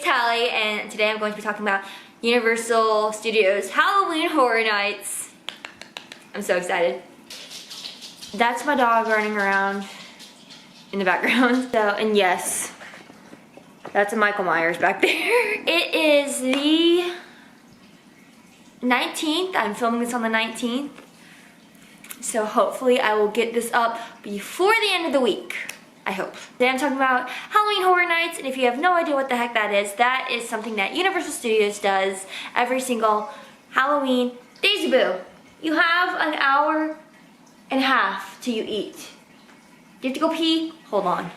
Callie, and today I'm going to be talking about Universal Studios Halloween Horror Nights. I'm so excited. That's my dog running around in the background. So, and yes, that's a Michael Myers back there. It is the 19th. I'm filming this on the 19th. So hopefully I will get this up before the end of the week. I hope. Today I'm talking about Halloween Horror Nights, and if you have no idea what the heck that is something that Universal Studios does every single Halloween. Daisy Boo, you have an hour and a half till you eat. Do you have to go pee? Hold on.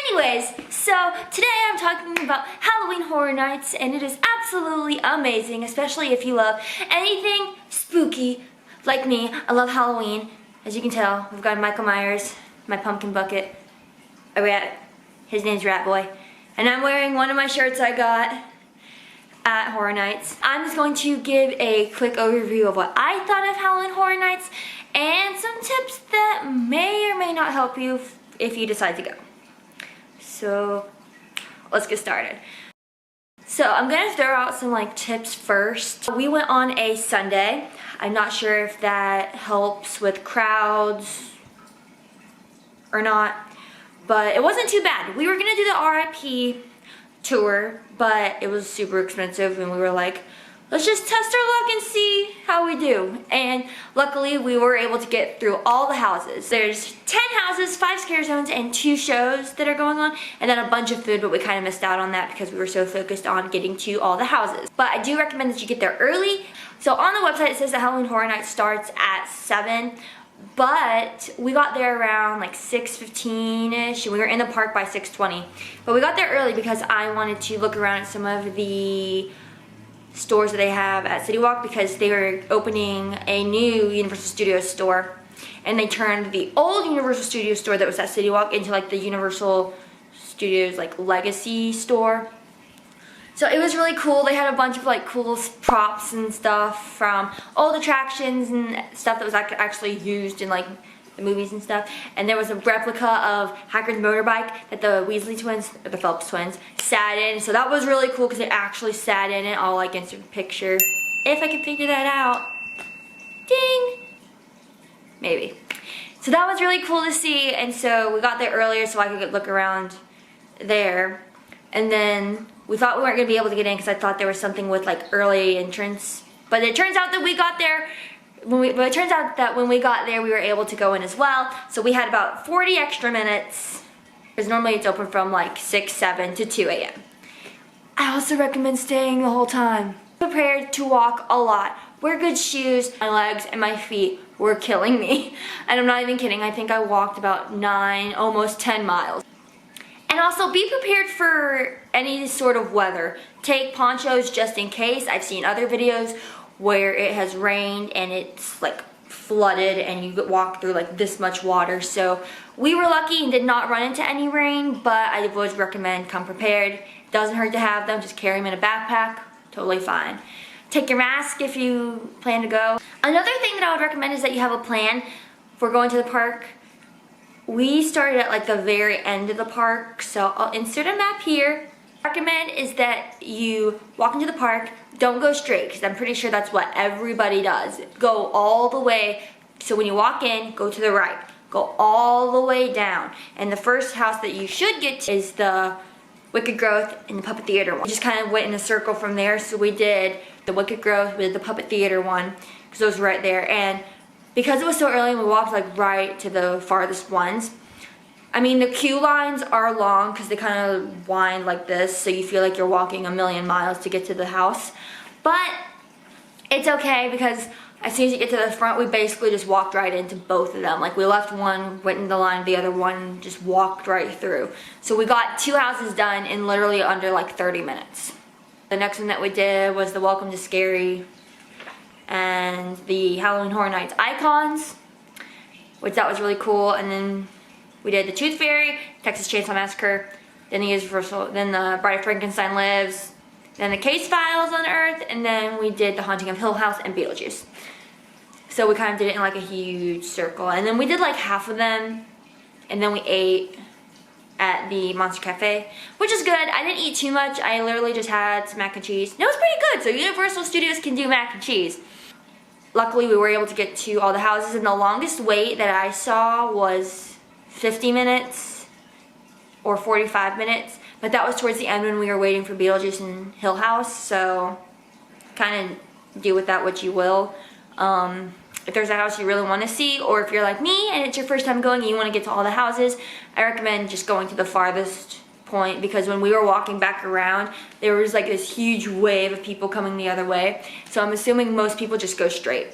Anyways, so today I'm talking about Halloween Horror Nights, and it is absolutely amazing, especially if you love anything spooky like me. I love Halloween. As you can tell, we've got Michael Myers, my pumpkin bucket, a rat. His name's Rat Boy. And I'm wearing one of my shirts I got at Horror Nights. I'm just going to give a quick overview of what I thought of Halloween Horror Nights and some tips that may or may not help you if you decide to go. So let's get started. So I'm gonna throw out some tips first. We went on a Sunday. I'm not sure if that helps with crowds or not, but it wasn't too bad. We were gonna do the RIP tour, but it was super expensive, and we were like, let's just test our luck and see how we do. And luckily we were able to get through all the houses. There's 10 houses, 5 scare zones, and 2 shows that are going on, and then a bunch of food, but we kind of missed out on that because we were so focused on getting to all the houses. But I do recommend that you get there early. So on the website it says that Halloween Horror Nights starts at 7, but we got there around 6:15ish, and we were in the park by 6:20. But we got there early because I wanted to look around at some of the stores that they have at City Walk, because they were opening a new Universal Studios store, and they turned the old Universal Studios store that was at City Walk into the Universal Studios Legacy store. So it was really cool. They had a bunch of cool props and stuff from old attractions and stuff that was actually used in the movies and stuff. And there was a replica of Hagrid's motorbike that the Weasley twins, or the Phelps twins, sat in. So that was really cool because they actually sat in it all instant picture. If I can figure that out. Ding! Maybe. So that was really cool to see, and so we got there earlier so I could look around there. And then we thought we weren't going to be able to get in because I thought there was something with early entrance. But it turns out that we got there. It turns out that when we got there, we were able to go in as well. So we had about 40 extra minutes, because normally it's open from 6, 7 to 2 a.m. I also recommend staying the whole time. Prepared to walk a lot. Wear good shoes. My legs and my feet were killing me. And I'm not even kidding. I think I walked about 9, almost 10 miles. And also be prepared for any sort of weather. Take ponchos just in case. I've seen other videos where it has rained and it's flooded and you walk through this much water. So we were lucky and did not run into any rain, but I would recommend come prepared. It doesn't hurt to have them. Just carry them in a backpack. Totally fine. Take your mask if you plan to go. Another thing that I would recommend is that you have a plan for going to the park. We started at the very end of the park, so I'll insert a map here. Recommend is that you walk into the park, don't go straight, because I'm pretty sure that's what everybody does. Go all the way, so when you walk in, go to the right. Go all the way down. And the first house that you should get to is the Wicked Growth and the Puppet Theater one. We just kind of went in a circle from there, so we did the Wicked Growth, we did the Puppet Theater one, because those were right there. And because it was so early and we walked right to the farthest ones, I mean, the queue lines are long because they kind of wind like this, so you feel like you're walking a million miles to get to the house. But it's okay because as soon as you get to the front, we basically just walked right into both of them. We left one, went in the line, the other one just walked right through. So we got 2 houses done in literally under 30 minutes. The next one that we did was the Welcome to Scary and the Halloween Horror Nights icons, which that was really cool. And then we did the Tooth Fairy, Texas Chainsaw Massacre, then the Bride of Frankenstein Lives, then the Case Files Unearthed, and then we did the Haunting of Hill House and Beetlejuice. So we kind of did it in a huge circle, and then we did half of them, and then we ate, at the Monster Cafe, which is good. I didn't eat too much. I literally just had some mac and cheese. And it was pretty good. So Universal Studios can do mac and cheese. Luckily, we were able to get to all the houses, and the longest wait that I saw was 50 minutes or 45 minutes. But that was towards the end when we were waiting for Beetlejuice and Hill House, so kind of do with that what you will. If there's a house you really want to see, or if you're like me and it's your first time going and you want to get to all the houses, I recommend just going to the farthest point, because when we were walking back around, there was like this huge wave of people coming the other way. So I'm assuming most people just go straight.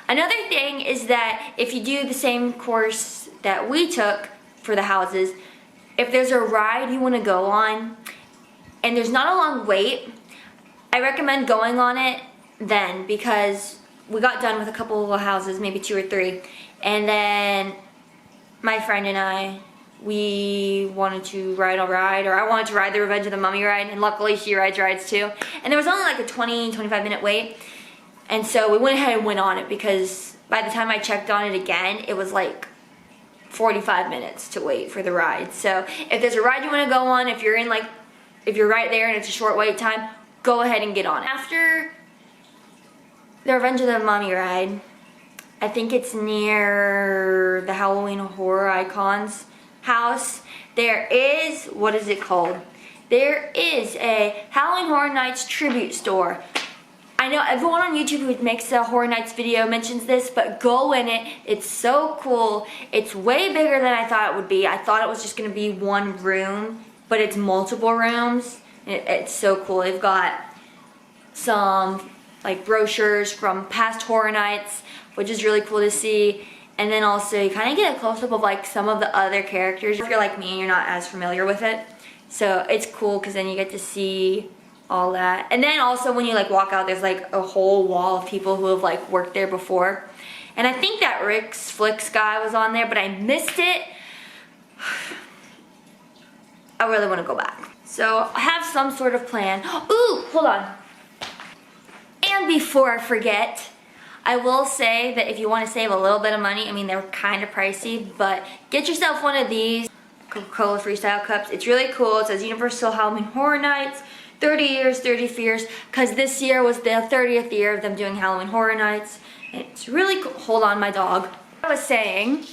Another thing is that if you do the same course that we took for the houses, if there's a ride you want to go on and there's not a long wait, I recommend going on it then, because we got done with a couple of houses, maybe 2 or 3, and then my friend and I, we wanted to ride a ride, or I wanted to ride the Revenge of the Mummy ride, and luckily she rides rides too. And there was only like a 20-25 minute wait, and so we went ahead and went on it, because by the time I checked on it again, it was like 45 minutes to wait for the ride. So if there's a ride you want to go on, if you're right there and it's a short wait time, go ahead and get on it. After the Revenge of the Mummy ride, I think it's near the Halloween Horror Icons house, there is, what is it called? There is a Halloween Horror Nights tribute store. I know everyone on YouTube who makes a Horror Nights video mentions this, but go in it. It's so cool. It's way bigger than I thought it would be. I thought it was just going to be one room, but it's multiple rooms. It's so cool. They've got some like brochures from past Horror Nights, which is really cool to see. And then also you kind of get a close-up of like some of the other characters if you're like me and you're not as familiar with it. So it's cool because then you get to see all that. And then also when you like walk out, there's like a whole wall of people who have like worked there before. And I think that Rick's Flicks guy was on there, but I missed it. I really want to go back. So I have some sort of plan. Ooh, hold on. And before I forget, I will say that if you want to save a little bit of money, I mean, they're kind of pricey, but get yourself one of these Coca-Cola Freestyle cups. It's really cool. It says Universal Halloween Horror Nights, 30 years, 30 fears, because this year was the 30th year of them doing Halloween Horror Nights. And it's really cool. Hold on, my dog. I was saying,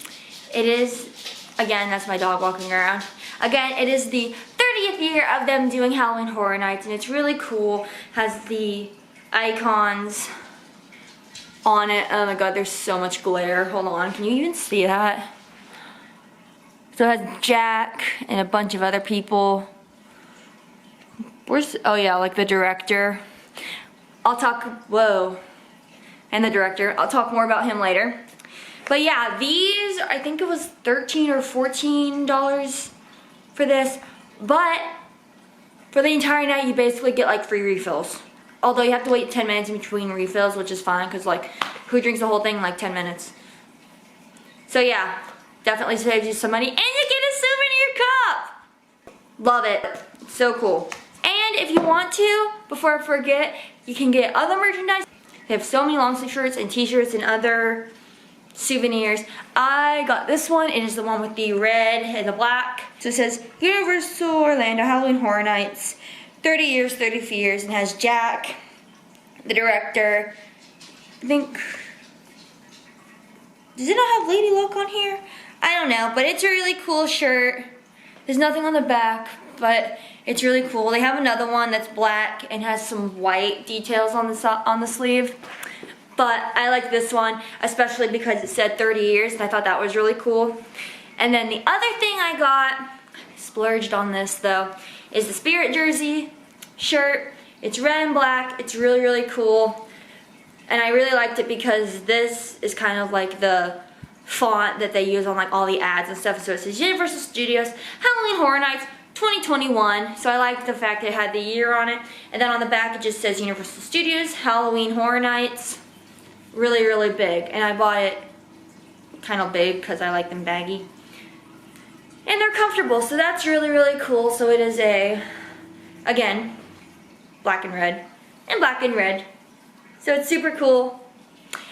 it is, again, that's my dog walking around. Again, it is the 30th year of them doing Halloween Horror Nights, and it's really cool. Has the icons on it. Oh my god, there's so much glare. Hold on, can you even see that? So it has Jack and a bunch of other people. Where's, oh yeah, like the director. I'll talk, whoa. And the director. I'll talk more about him later. But yeah, these, I think it was $13 or $14 for this. But for the entire night, you basically get like free refills. Although you have to wait 10 minutes in between refills, which is fine, because like, who drinks the whole thing in like 10 minutes? So yeah, definitely saves you some money. And you get a souvenir cup! Love it. So cool. And if you want to, before I forget, you can get other merchandise. They have so many long sleeve shirts and t-shirts and other souvenirs. I got this one. It is the one with the red and the black. So it says Universal Orlando Halloween Horror Nights, 30 years, 30 fears, and has Jack, the director. I think, does it not have Lady Luck on here? I don't know, but it's a really cool shirt. There's nothing on the back, but it's really cool. They have another one that's black and has some white details on the sleeve. But I like this one, especially because it said 30 years, and I thought that was really cool. And then the other thing I got, splurged on this though, is the Spirit jersey shirt. It's red and black. It's really, really cool. And I really liked it because this is kind of like the font that they use on like all the ads and stuff. So it says Universal Studios Halloween Horror Nights 2021. So I like the fact that it had the year on it. And then on the back it just says Universal Studios Halloween Horror Nights. Really, really big. And I bought it kind of big because I like them baggy. And they're comfortable, so that's really, really cool. So it is a, again, black and red. And black and red. So it's super cool.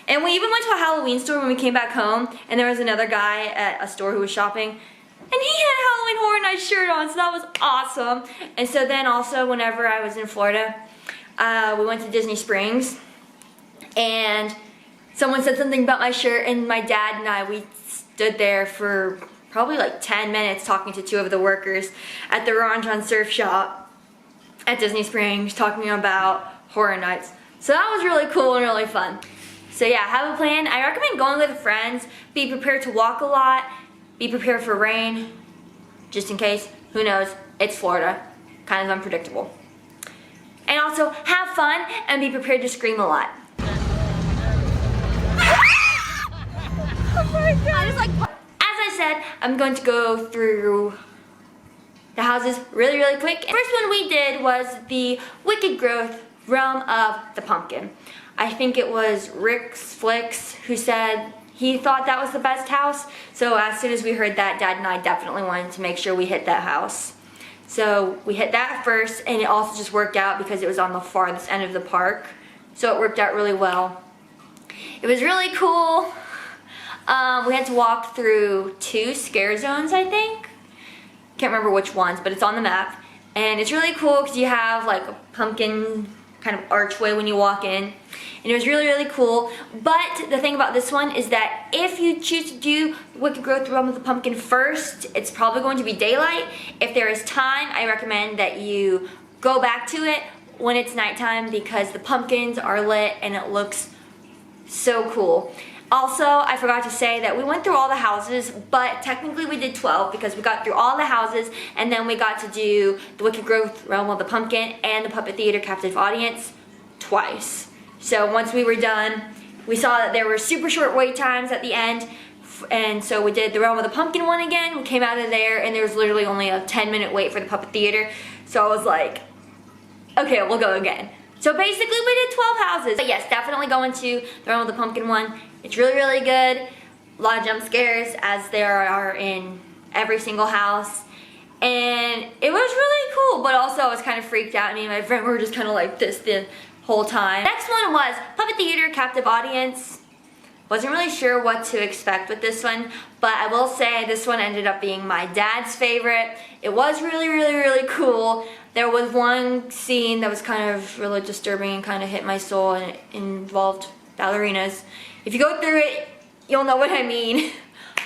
And we even went to a Halloween store when we came back home, and there was another guy at a store who was shopping. And he had Halloween Horror Nights shirt on, so that was awesome. And so then also whenever I was in Florida, we went to Disney Springs, and someone said something about my shirt, and my dad and I, we stood there for probably like 10 minutes talking to two of the workers at the Ron John Surf Shop at Disney Springs, talking about Horror Nights. So that was really cool and really fun. So yeah, have a plan. I recommend going with friends. Be prepared to walk a lot. Be prepared for rain, just in case. Who knows? It's Florida. Kind of unpredictable. And also, have fun and be prepared to scream a lot. Oh my God. As I said, I'm going to go through the houses really, really quick. First one we did was the Wicked Growth Realm of the Pumpkin. I think it was Rick's Flicks who said he thought that was the best house. So as soon as we heard that, Dad and I definitely wanted to make sure we hit that house. So we hit that first, and it also just worked out because it was on the farthest end of the park. So it worked out really well. It was really cool. We had to walk through 2 scare zones, I think. Can't remember which ones, but it's on the map. And it's really cool because you have like a pumpkin kind of archway when you walk in. And it was really, really cool. But the thing about this one is that if you choose to do Wicked Growth Realm of the Pumpkin first, it's probably going to be daylight. If there is time, I recommend that you go back to it when it's nighttime because the pumpkins are lit and it looks so cool. Also, I forgot to say that we went through all the houses, but technically we did 12 because we got through all the houses and then we got to do the Wicked Growth Realm of the Pumpkin and the Puppet Theater Captive Audience twice. So once we were done, we saw that there were super short wait times at the end, and so we did the Realm of the Pumpkin one again. We came out of there and there was literally only a 10-minute wait for the Puppet Theater. So I was like, okay, we'll go again. So basically we did 12 houses. But yes, definitely go into the Realm of the Pumpkin one. It's really, really good. A lot of jump scares as there are in every single house. And it was really cool, but also I was kind of freaked out. Me and my friend were just kind of like this the whole time. Next one was Puppet Theater Captive Audience. Wasn't really sure what to expect with this one, but I will say this one ended up being my dad's favorite. It was really, really, really cool. There was one scene that was kind of really disturbing and kind of hit my soul, and it involved ballerinas. If you go through it, you'll know what I mean.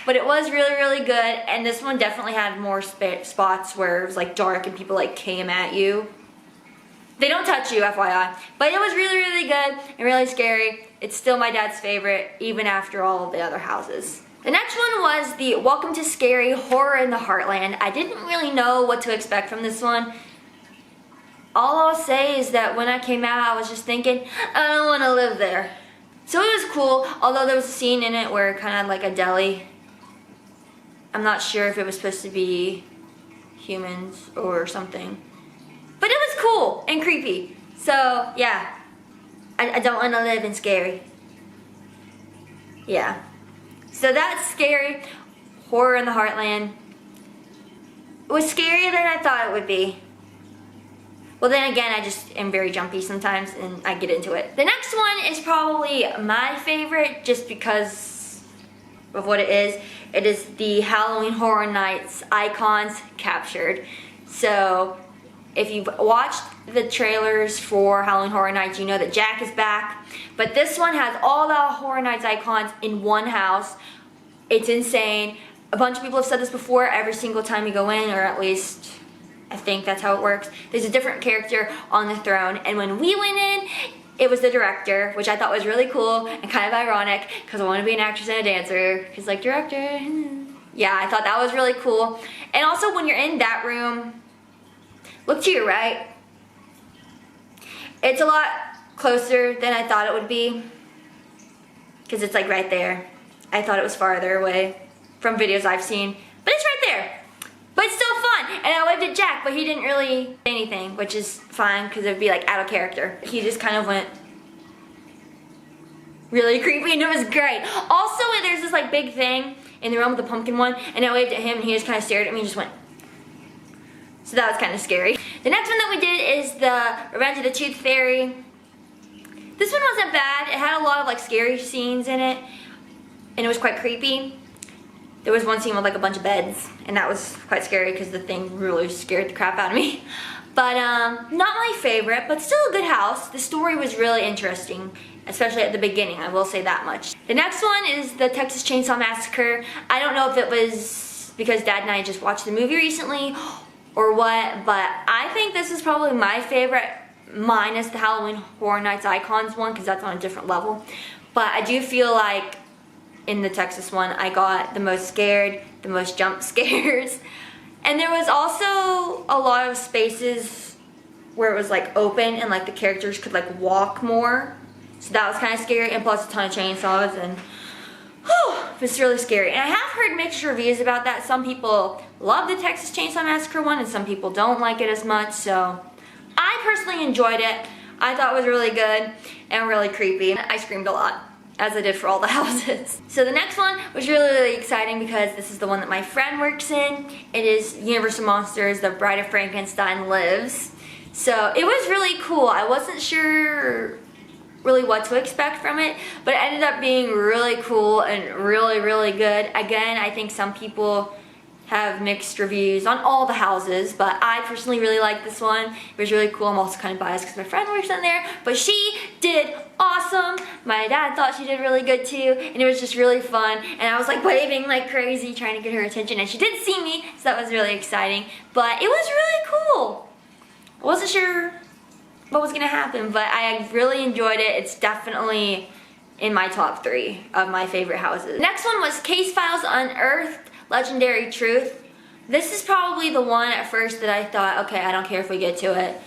But it was really, really good, and this one definitely had more spots where it was like dark and people like came at you. They don't touch you, FYI. But it was really, really good and really scary. It's still my dad's favorite, even after all of the other houses. The next one was the Welcome to Scary Horror in the Heartland. I didn't really know what to expect from this one. All I'll say is that when I came out, I was just thinking, I don't want to live there. So it was cool, although there was a scene in it where it kind of had like a deli. I'm not sure if it was supposed to be humans or something. But it was cool and creepy. So, yeah. I don't want to live in scary. Yeah. So that's Scary Horror in the Heartland. It was scarier than I thought it would be. Well, then again, I just am very jumpy sometimes and I get into it. The next one is probably my favorite just because of what it is. It is the Halloween Horror Nights Icons Captured. So, if you've watched the trailers for Halloween Horror Nights, you know that Jack is back. But this one has all the Horror Nights icons in one house. It's insane. A bunch of people have said this before. Every single time you go in, or at least I think that's how it works, there's a different character on the throne. And when we went in, it was the director, which I thought was really cool and kind of ironic because I want to be an actress and a dancer. He's like, director. Yeah, I thought that was really cool. And also when you're in that room, look to your right. It's a lot closer than I thought it would be because it's like right there. I thought it was farther away from videos I've seen, but it's right there. But it's still fun. And I waved at Jack, but he didn't really say anything, which is fine because it would be like out of character. He just kind of went really creepy and it was great. Also, there's this like big thing in the Realm of the Pumpkin one, and I waved at him and he just kind of stared at me and just went. So that was kind of scary. The next one that we did is the Revenge of the Tooth Fairy. This one wasn't bad. It had a lot of like scary scenes in it, and it was quite creepy. There was one scene with like a bunch of beds, and that was quite scary because the thing really scared the crap out of me. But not my favorite, but still a good house. The story was really interesting, especially at the beginning, I will say that much. The next one is the Texas Chainsaw Massacre. I don't know if it was because Dad and I just watched the movie recently or what, but I think this is probably my favorite, minus the Halloween Horror Nights Icons one, because that's on a different level. But I do feel like in the Texas one, I got the most scared, the most jump scares. And there was also a lot of spaces where it was like open and like the characters could like walk more. So that was kind of scary, and plus a ton of chainsaws, and it was really scary. And I have heard mixed reviews about that. Some people love the Texas Chainsaw Massacre one and some people don't like it as much. So I personally enjoyed it. I thought it was really good and really creepy. I screamed a lot, as I did for all the houses. So the next one was really, really exciting because this is the one that my friend works in. It is Universal Monsters, The Bride of Frankenstein Lives. So it was really cool. I wasn't sure really what to expect from it, but it ended up being really cool and really, really good. Again, I think some people have mixed reviews on all the houses, but I personally really like this one. It was really cool. I'm also kind of biased because my friend works in there, but she did awesome. My dad thought she did really good too, and it was just really fun. And I was like waving like crazy, trying to get her attention, and she did see me, so that was really exciting. But it was really cool. I wasn't sure what was gonna happen, but I really enjoyed it. It's definitely in my top 3 of my favorite houses. Next one was Case Files Unearthed, Legendary Truth. This is probably the one at first that I thought, okay, I don't care if we get to it,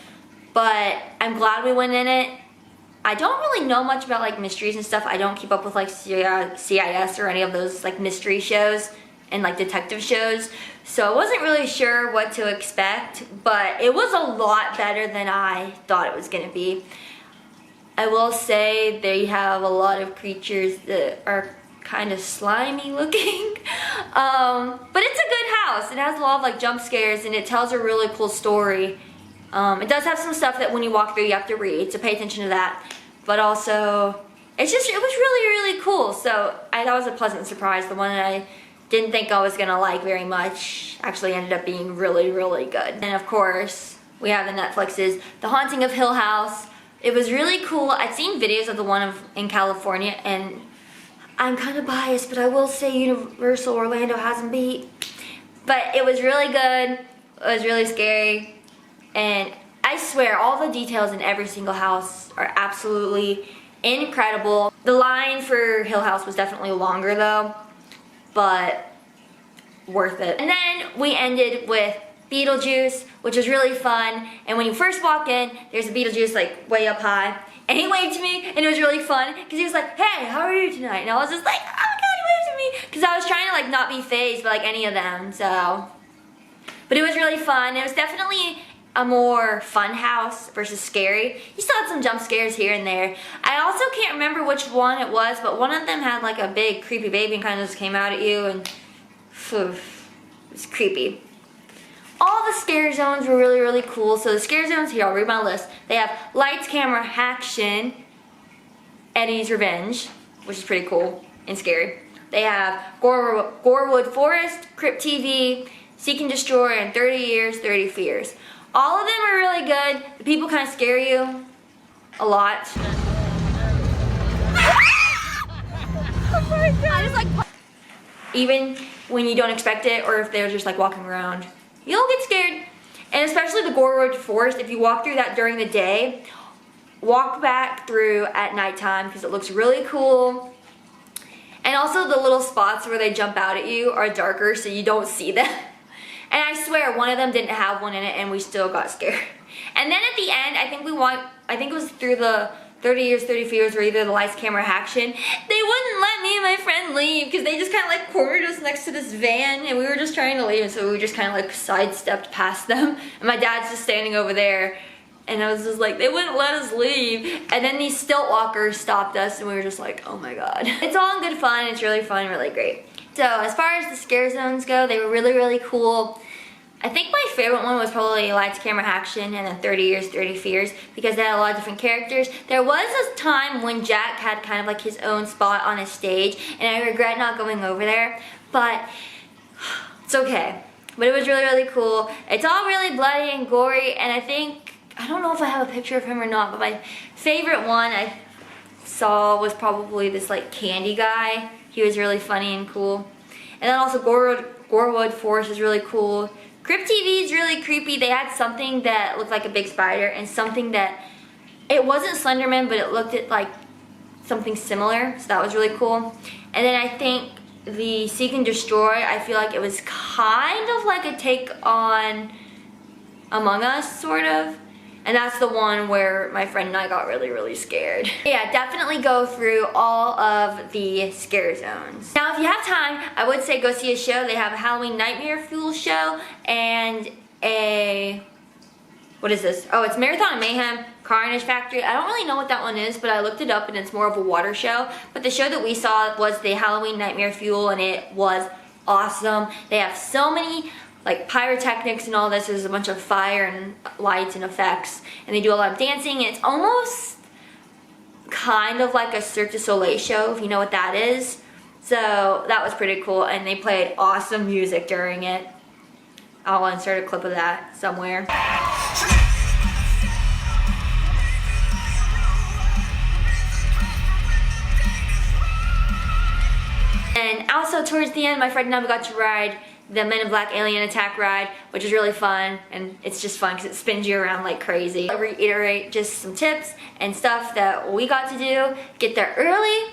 but I'm glad we went in it. I don't really know much about like mysteries and stuff. I don't keep up with like CIS or any of those like mystery shows and like detective shows, so I wasn't really sure what to expect, but it was a lot better than I thought it was gonna be. I will say they have a lot of creatures that are kind of slimy looking, but it's a good house. It has a lot of like jump scares, and it tells a really cool story. It does have some stuff that when you walk through you have to read, so pay attention to that, but also it was really, really cool. So that was a pleasant surprise. The one that I didn't think I was gonna like very much actually ended up being really, really good. And of course, we have the Netflix's The Haunting of Hill House. It was really cool. I'd seen videos of the one in California, and I'm kind of biased, but I will say Universal Orlando has them beat. But it was really good. It was really scary. And I swear, all the details in every single house are absolutely incredible. The line for Hill House was definitely longer though, but worth it. And then we ended with Beetlejuice, which was really fun. And when you first walk in, there's a Beetlejuice like way up high. And he waved to me, and it was really fun because he was like, "Hey, how are you tonight?" And I was just like, "Oh my god, he waved to me," because I was trying to like not be fazed by like any of them. So, but it was really fun. It was definitely a more fun house versus scary. You still had some jump scares here and there. I also can't remember which one it was, but one of them had like a big creepy baby and kind of just came out at you, and it was creepy. All the scare zones were really, really cool. So the scare zones here, I'll read my list. They have Lights, Camera, Action, Eddie's Revenge, which is pretty cool and scary. They have Gorewood Forest, Crypt TV, Seek and Destroy, and 30 Years, 30 Fears. All of them are really good. The people kind of scare you a lot. Oh my god. I just like, even when you don't expect it, or if they're just like walking around, you'll get scared. And especially the Gorewood Forest, if you walk through that during the day, walk back through at nighttime because it looks really cool. And also the little spots where they jump out at you are darker, so you don't see them. And I swear one of them didn't have one in it, and we still got scared. And then at the end, I think it was through the 30 Years, 30 Fears, or either the Lights, Camera, Action, they wouldn't let me and my friend leave because they just kind of like cornered us next to this van, and we were just trying to leave, and so we just kind of like sidestepped past them, and my dad's just standing over there, and I was just like, they wouldn't let us leave. And then these stilt walkers stopped us, and we were just like, oh my god. It's all in good fun. It's really fun, really great. So as far as the scare zones go, they were really, really cool. I think my favorite one was probably Lights, Camera, Action, and then 30 Years, 30 Fears, because they had a lot of different characters. There was a time when Jack had kind of like his own spot on his stage, and I regret not going over there, but It's okay. But it was really, really cool. It's all really bloody and gory, and I don't know if I have a picture of him or not, but my favorite one I saw was probably this like candy guy. He was really funny and cool. And then also Gorewood Forest is really cool. Crypt TV is really creepy. They had something that looked like a big spider and something that, it wasn't Slenderman, but it looked at like something similar, so that was really cool. And then I think the Seek and Destroy, I feel like it was kind of like a take on Among Us, sort of. And that's the one where my friend and I got really, really scared. Yeah, definitely go through all of the scare zones. Now, if you have time, I would say go see a show. They have a Halloween Nightmare Fuel show and a, what is this? Oh, it's Marathon and Mayhem Carnage Factory. I don't really know what that one is, but I looked it up and it's more of a water show. But the show that we saw was the Halloween Nightmare Fuel, and it was awesome. They have so many like pyrotechnics and all this. There's a bunch of fire and lights and effects, and they do a lot of dancing. It's almost kind of like a Cirque du Soleil show, if you know what that is. So that was pretty cool, and they played awesome music during it. I'll insert a clip of that somewhere. And also towards the end, my friend and I got to ride the Men in Black Alien Attack ride, which is really fun, and it's just fun because it spins you around like crazy. I'll reiterate just some tips and stuff that we got to do. Get there early,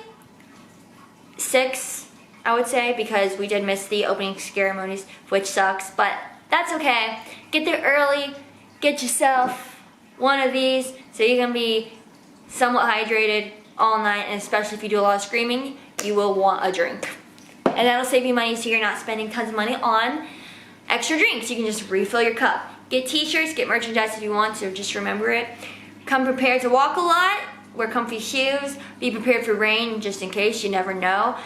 6, I would say, because we did miss the opening ceremonies, which sucks, but that's okay. Get there early, get yourself one of these so you can be somewhat hydrated all night, and especially if you do a lot of screaming, you will want a drink. And that'll save you money so you're not spending tons of money on extra drinks. You can just refill your cup. Get t-shirts, get merchandise if you want to, just remember it. Come prepared to walk a lot, wear comfy shoes, be prepared for rain just in case, you never know.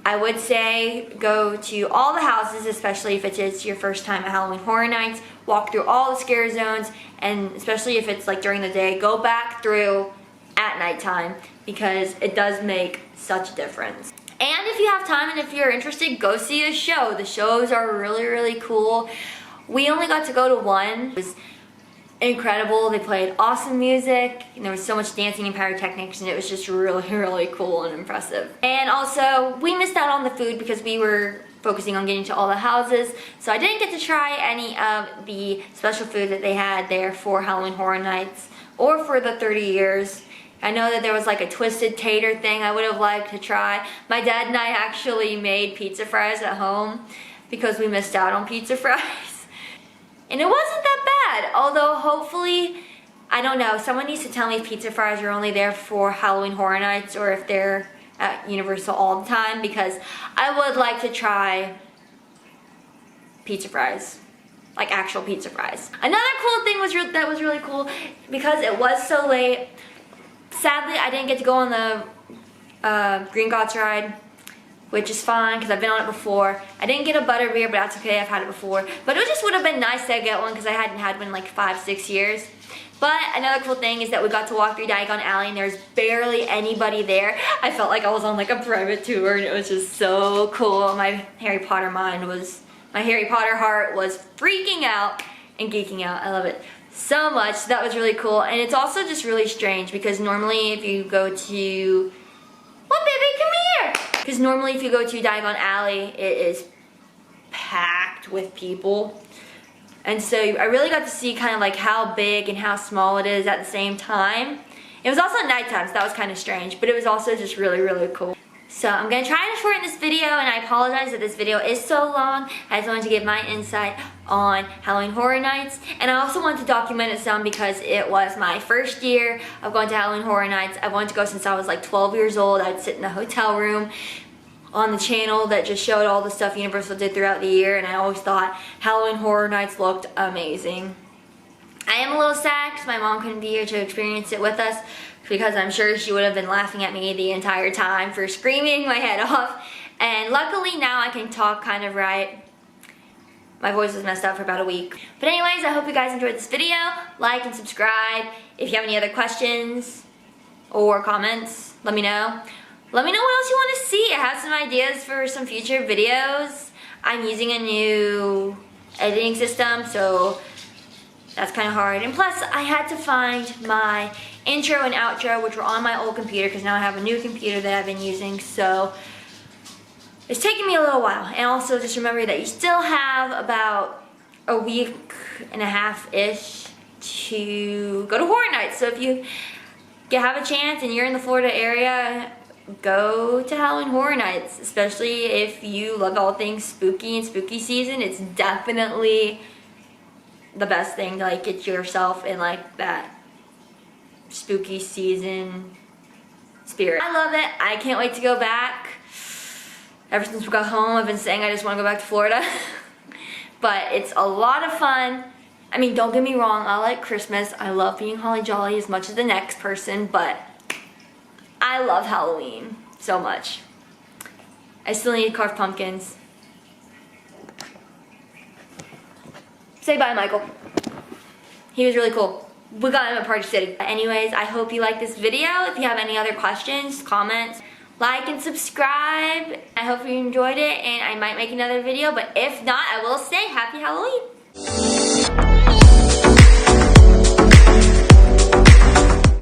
I would say go to all the houses, especially if it's your first time at Halloween Horror Nights. Walk through all the scare zones, and especially if it's like during the day, go back through at nighttime because it does make such a difference. And if you have time and if you're interested, go see a show. The shows are really, really cool. We only got to go to one. It was incredible. They played awesome music, and there was so much dancing and pyrotechnics, and it was just really, really cool and impressive. And also, we missed out on the food because we were focusing on getting to all the houses, so I didn't get to try any of the special food that they had there for Halloween Horror Nights or for the 30 years. I know that there was like a twisted tater thing I would have liked to try. My dad and I actually made pizza fries at home because we missed out on pizza fries. And it wasn't that bad, although hopefully, I don't know, someone needs to tell me if pizza fries are only there for Halloween Horror Nights or if they're at Universal all the time, because I would like to try pizza fries. Like actual pizza fries. Another cool thing that was really cool, because it was so late, sadly, I didn't get to go on the Green Gods ride, which is fine because I've been on it before. I didn't get a butterbeer, but that's okay, I've had it before. But it just would have been nice to get one because I hadn't had one in like 5-6 years. But another cool thing is that we got to walk through Diagon Alley and there's barely anybody there. I felt like I was on like a private tour, and it was just so cool. My Harry Potter heart was freaking out and geeking out. I love it so much. So that was really cool. And it's also just really strange because normally if you go to, what baby, come here! Because normally if you go to Diagon Alley, it is packed with people. And so I really got to see kind of like how big and how small it is at the same time. It was also nighttime, so that was kind of strange, but it was also just really, really cool. So I'm going to try to shorten this video, and I apologize that this video is so long. I just wanted to give my insight on Halloween Horror Nights, and I also wanted to document it some because it was my first year of going to Halloween Horror Nights. I wanted to go since I was like 12 years old. I'd sit in a hotel room on the channel that just showed all the stuff Universal did throughout the year, and I always thought Halloween Horror Nights looked amazing. I am a little sad because my mom couldn't be here to experience it with us, because I'm sure she would have been laughing at me the entire time for screaming my head off. And luckily now I can talk kind of right. My voice was messed up for about a week. But anyways, I hope you guys enjoyed this video. Like and subscribe. If you have any other questions or comments, let me know. Let me know what else you want to see. I have some ideas for some future videos. I'm using a new editing system, so that's kind of hard. And plus, I had to find my intro and outro, which were on my old computer, because now I have a new computer that I've been using, so it's taking me a little while. And also, just remember that you still have about a week and a half-ish to go to Horror Nights. So if you have a chance and you're in the Florida area, go to Howling Horror Nights, especially if you love all things spooky and spooky season. It's definitely the best thing to like get yourself in like that spooky season spirit. I love it. I can't wait to go back. Ever since we got home, I've been saying I just want to go back to Florida. But it's a lot of fun. I mean, don't get me wrong, I like Christmas. I love being holly jolly as much as the next person, but I love Halloween so much. I still need to carve pumpkins. Say bye, Michael. He was really cool. We got him at Party City. Anyways, I hope you liked this video. If you have any other questions, comments, like and subscribe. I hope you enjoyed it, and I might make another video, but if not, I will say Happy Halloween.